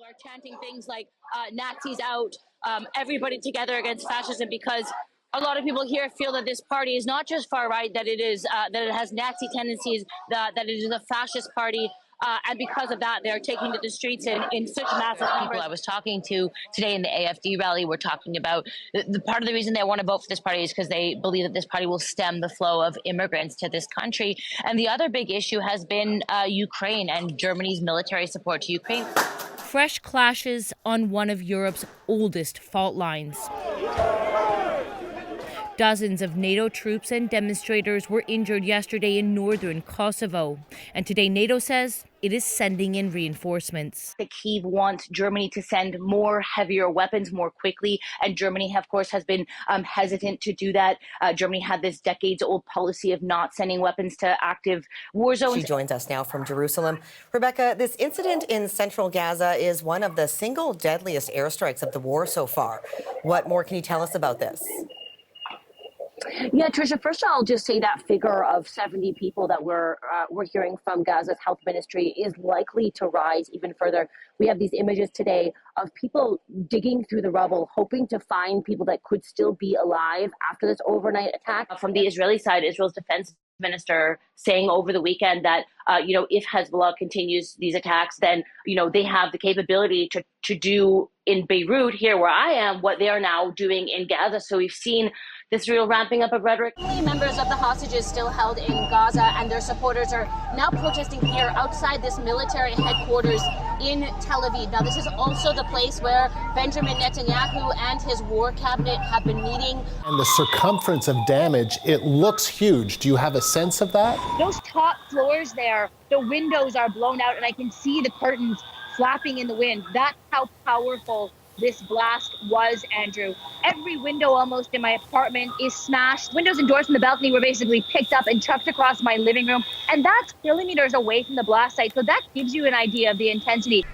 are chanting things like Nazis out, everybody together against fascism, because a lot of people here feel that this party is not just far right, that it is that it has Nazi tendencies, that it is a fascist party. And because of that, they're taking to the streets in such massive numbers. People I was talking to today in the AFD rally were talking about the part of the reason they want to vote for this party is because they believe that this party will stem the flow of immigrants to this country. And the other big issue has been Ukraine and Germany's military support to Ukraine. Fresh clashes on one of Europe's oldest fault lines. Dozens of NATO troops and demonstrators were injured yesterday in northern Kosovo. And today NATO says it is sending in reinforcements. Kyiv wants Germany to send more heavier weapons more quickly. And Germany, of course, has been hesitant to do that. Germany had this decades-old policy of not sending weapons to active war zones. She joins us now from Jerusalem. Rebecca, this incident in central Gaza is one of the single deadliest airstrikes of the war so far. What more can you tell us about this? Yeah, Tricia, first I'll just say that figure of 70 people that we're hearing from Gaza's health ministry is likely to rise even further. We have these images today of people digging through the rubble, hoping to find people that could still be alive after this overnight attack. From the Israeli side, Israel's defense minister saying over the weekend that, if Hezbollah continues these attacks, then, they have the capability to do in Beirut, here where I am, what they are now doing in Gaza. So we've seen this real ramping up of rhetoric. Members of the hostages still held in Gaza and their supporters are now protesting here outside this military headquarters in Tel Aviv. Now, this is also the place where Benjamin Netanyahu and his war cabinet have been meeting. And the circumference of damage, it looks huge. Do you have a sense of that? Those top floors there, the windows are blown out and I can see the curtains flapping in the wind. That's how powerful this blast was, Andrew. Every window almost in my apartment is smashed. Windows and doors from the balcony were basically picked up and chucked across my living room. And that's kilometers away from the blast site. So that gives you an idea of the intensity.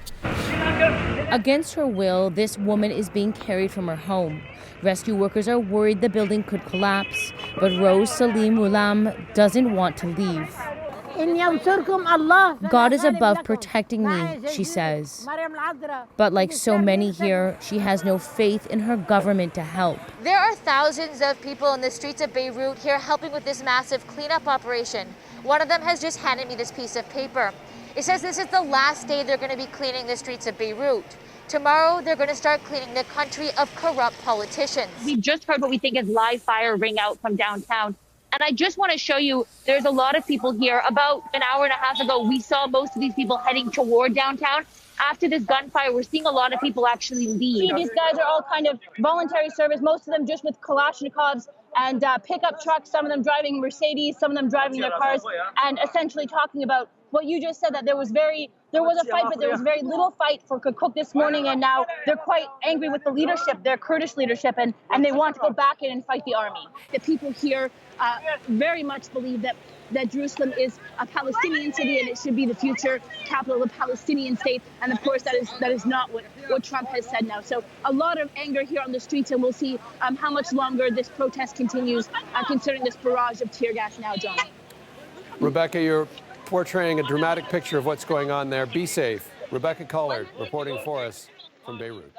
Against her will, this woman is being carried from her home. Rescue workers are worried the building could collapse, but Rose Salim Ulam doesn't want to leave. God is above protecting me, she says. But like so many here, she has no faith in her government to help. There are thousands of people in the streets of Beirut here helping with this massive cleanup operation. One of them has just handed me this piece of paper. It says this is the last day they're going to be cleaning the streets of Beirut. Tomorrow, they're going to start cleaning the country of corrupt politicians. We've just heard what we think is live fire ring out from downtown. And I just want to show you, there's a lot of people here. About an hour and a half ago, we saw most of these people heading toward downtown. After this gunfire, we're seeing a lot of people actually leave. These guys are all kind of voluntary service, most of them just with Kalashnikovs and pickup trucks, some of them driving Mercedes, some of them driving their cars, and essentially talking about what you just said, that there was a fight, but there was very little fight for Kirkuk this morning, and now they're quite angry with the leadership, their Kurdish leadership, and they want to go back in and fight the army. The people here very much believe that Jerusalem is a Palestinian city and it should be the future capital of the Palestinian state, and of course that is not what Trump has said now. So a lot of anger here on the streets, and we'll see how much longer this protest continues, considering this barrage of tear gas now, John. Rebecca, you're portraying a dramatic picture of what's going on there. Be safe. Rebecca Collard reporting for us from Beirut.